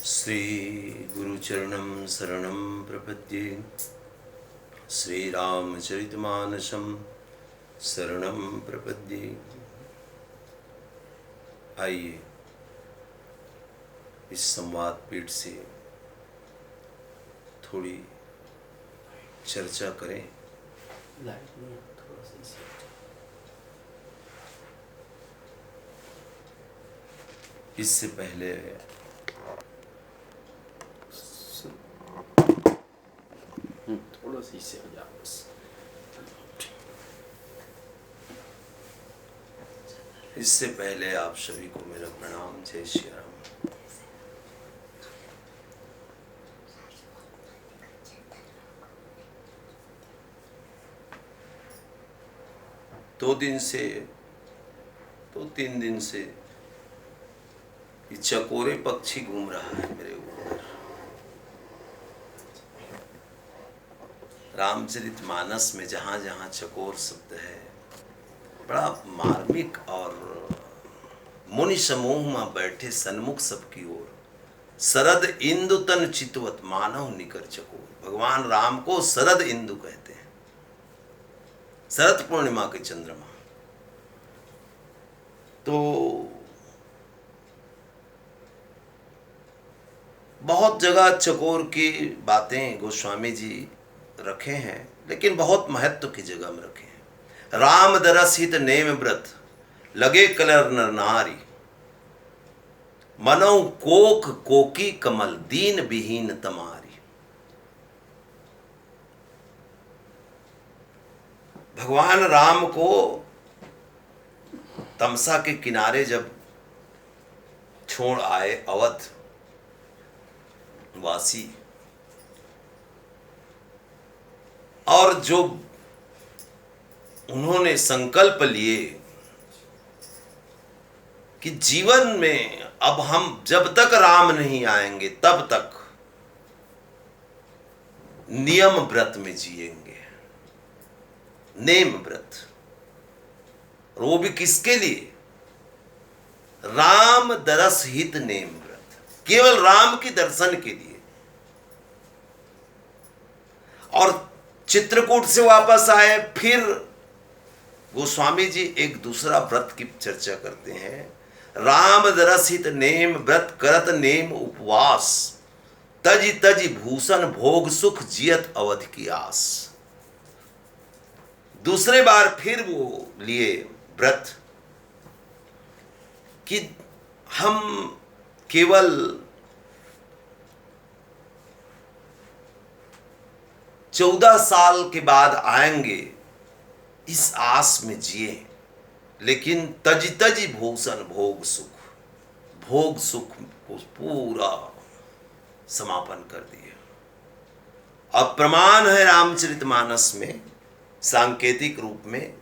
श्री गुरुचरणं शरणं प्रपद्ये। श्रीरामचरितमानसं शरणं प्रपद्ये। आइए इस संवाद पीठ से थोड़ी चर्चा करें। इससे पहले थोड़ा सी से हो जाओ बस। इससे पहले आप सभी को मेरा प्रणाम। जय श्री राम। दो तीन दिन से ये चकोरे पक्षी घूम रहा है मेरे ऊपर। रामचरितमानस में जहाँ जहाँ चकोर शब्द है, बड़ा मार्मिक और मुनि समूह में बैठे सन्मुख सबकी ओर शरद इंदु तन चितवत मानव निकर चकोर। भगवान राम को शरद इंदु कहते हैं, शरद पूर्णिमा के चंद्रमा। तो बहुत जगह चकोर की बातें गोस्वामी जी रखे हैं, लेकिन बहुत महत्व की जगह में रखे हैं। राम दरस हित नेम व्रत लगे कलर नर नारी, मनौ कोक कोकी कमल दीन विहीन तमारी। भगवान राम को तमसा के किनारे जब छोड़ आए अवध वासी, और जो उन्होंने संकल्प लिए कि जीवन में अब हम जब तक राम नहीं आएंगे तब तक नियम व्रत में जिएंगे, नेम व्रत। और वो भी किसके लिए? राम दरस हित नेम व्रत, केवल राम के दर्शन के लिए। और चित्रकूट से वापस आए, फिर गोस्वामी जी एक दूसरा व्रत की चर्चा करते हैं। राम दरस हित नेम व्रत करत नेम उपवास, तज तज भूषण भोग सुख जियत अवध की आस। दूसरे बार फिर वो लिए व्रत कि हम केवल चौदह साल के बाद आएंगे इस आस में जिए, लेकिन तज तज भूषण भोग सुख को पूरा समापन कर दिया। अब प्रमाण है रामचरितमानस में सांकेतिक रूप में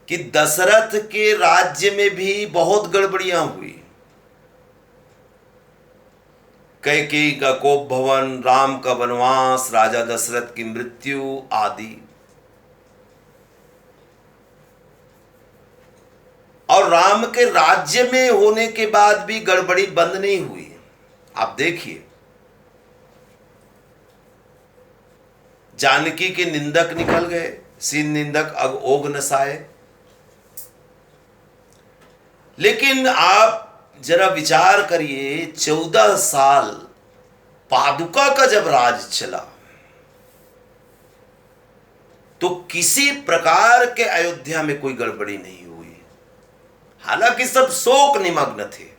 कि दशरथ के राज्य में भी बहुत गड़बड़ियां हुई। कैकेयी का कोप भवन, राम का वनवास, राजा दशरथ की मृत्यु आदि। और राम के राज्य में होने के बाद भी गड़बड़ी बंद नहीं हुई। आप देखिए, जानकी के निंदक निकल गए, सीन निंदक अब ओग नसाए। लेकिन आप जरा विचार करिए, 14 साल पादुका का जब राज चला तो किसी प्रकार के अयोध्या में कोई गड़बड़ी नहीं हुई। हालांकि सब शोक निमग्न थे।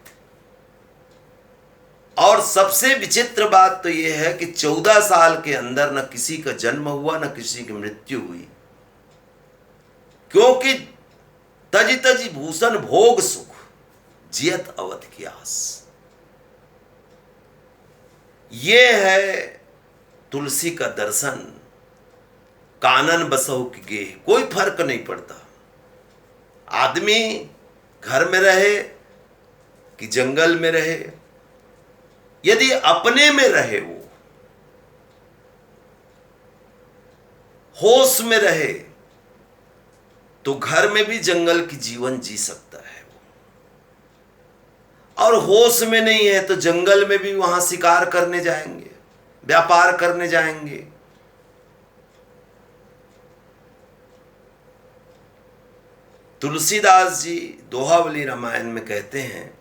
और सबसे विचित्र बात तो यह है कि 14 साल के अंदर न किसी का जन्म हुआ, न किसी की मृत्यु हुई, क्योंकि तज तज भूषण भोग सुख जियत अवध की आस। ये है तुलसी का दर्शन, कानन बसहु की गेह। कोई फर्क नहीं पड़ता आदमी घर में रहे कि जंगल में रहे, यदि अपने में रहे, वो होश में रहे, तो घर में भी जंगल की जीवन जी सकता है। और होश में नहीं है तो जंगल में भी वहां शिकार करने जाएंगे, व्यापार करने जाएंगे। तुलसीदास जी दोहावली रामायण में कहते हैं,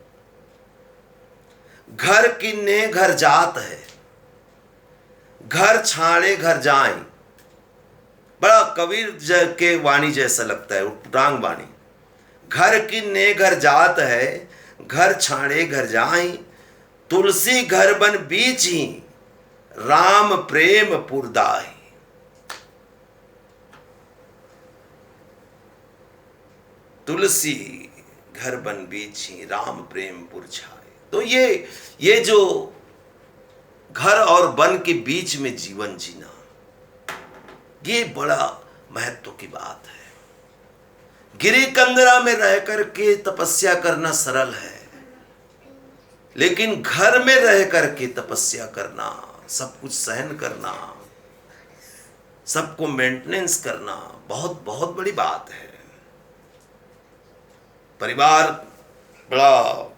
घर किन्ने घर जात है, घर छाड़े घर जाए। बड़ा कबीर के वाणी जैसा लगता है, उटांग वाणी। घर किन्ने घर जात है, घर छाड़े घर जाए। तुलसी घर बन बीच ही, राम प्रेम पुरदाई। तुलसी घर बन बीच ही, राम प्रेम पुर छाए। तो ये जो घर और वन के बीच में जीवन जीना, ये बड़ा महत्व की बात है। गिरी कंदरा में रह करके तपस्या करना सरल है, लेकिन घर में रह करके तपस्या करना, सब कुछ सहन करना, सबको मेंटेनेंस करना बहुत बहुत बड़ी बात है। परिवार बड़ा,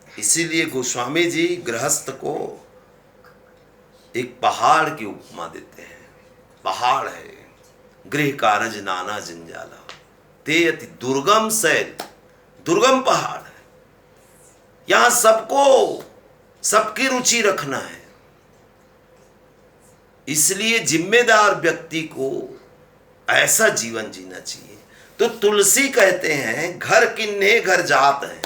इसीलिए गोस्वामी जी गृहस्थ को एक पहाड़ की उपमा देते हैं। पहाड़ है, गृह कारज नाना जंजाला, ते अति दुर्गम शैल। दुर्गम पहाड़ है, यहां सबको सबकी रुचि रखना है। इसलिए जिम्मेदार व्यक्ति को ऐसा जीवन जीना चाहिए। तो तुलसी कहते हैं घर किन्ने घर जात है।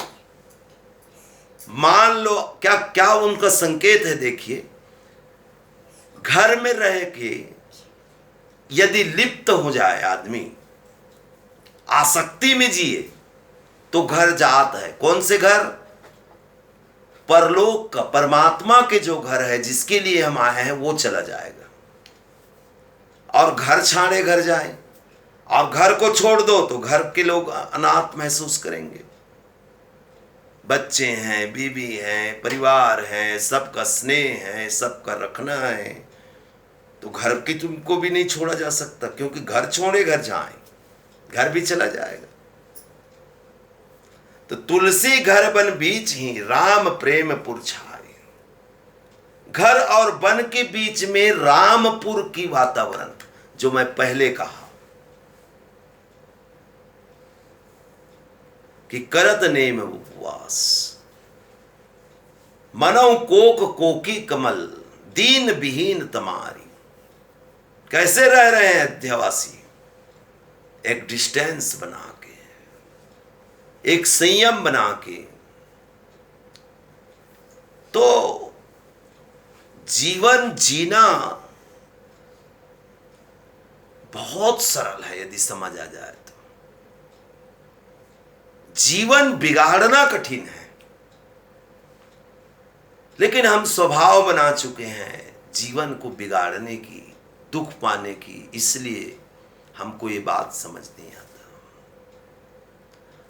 मान लो क्या क्या उनका संकेत है, देखिए। घर में रह के यदि लिप्त हो जाए आदमी, आसक्ति में जिए, तो घर जात है। कौन से घर? परलोक का, परमात्मा के जो घर है, जिसके लिए हम आए हैं, वो चला जाएगा। और घर छाड़े घर जाए, और घर को छोड़ दो तो घर के लोग अनाथ महसूस करेंगे। बच्चे हैं, बीवी हैं, परिवार है, सबका स्नेह है, सबका रखना है, तो घर की तुमको भी नहीं छोड़ा जा सकता, क्योंकि घर छोड़े घर जाए, घर भी चला जाएगा। तो तुलसी घर बन बीच ही, राम प्रेम पुर छाए। घर और वन के बीच में रामपुर की वातावरण, जो मैं पहले कहा कि करत नेम उपवास, मनौ कोक कोकी कमल, दीन विहीन तमारी। कैसे रह रहे हैं अध्यावासी? एक डिस्टेंस बना के, एक संयम बना के। तो जीवन जीना बहुत सरल है यदि समझ आ जाए तो। जीवन बिगाड़ना कठिन है, लेकिन हम स्वभाव बना चुके हैं जीवन को बिगाड़ने की, दुख पाने की। इसलिए हमको ये बात समझ नहीं आता।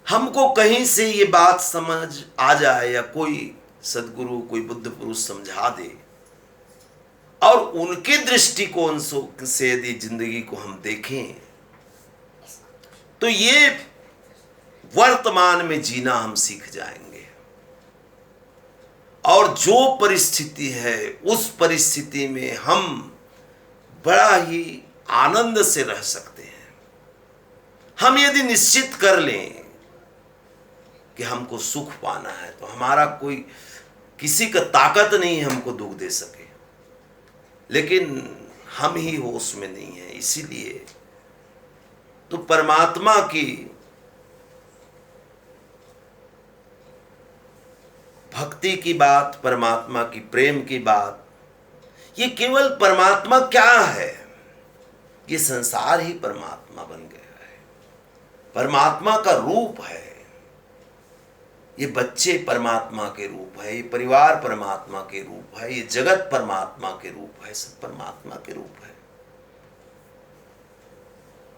हमको कहीं से ये बात समझ आ जाए, या कोई सदगुरु, कोई बुद्ध पुरुष समझा दे, और उनके दृष्टिकोण से यदि जिंदगी को हम देखें, तो ये वर्तमान में जीना हम सीख जाएंगे। और जो परिस्थिति है, उस परिस्थिति में हम बड़ा ही आनंद से रह सकते हैं। हम यदि निश्चित कर लें कि हमको सुख पाना है, तो हमारा कोई, किसी का ताकत नहीं हमको दुख दे सके। लेकिन हम ही होश में नहीं है। इसीलिए तो परमात्मा की भक्ति की बात, परमात्मा की प्रेम की बात, ये केवल परमात्मा क्या है? ये संसार ही परमात्मा बन गया है, परमात्मा का रूप है। ये बच्चे परमात्मा के रूप है, ये परिवार परमात्मा के रूप है, ये जगत परमात्मा के रूप है, सब परमात्मा के रूप है।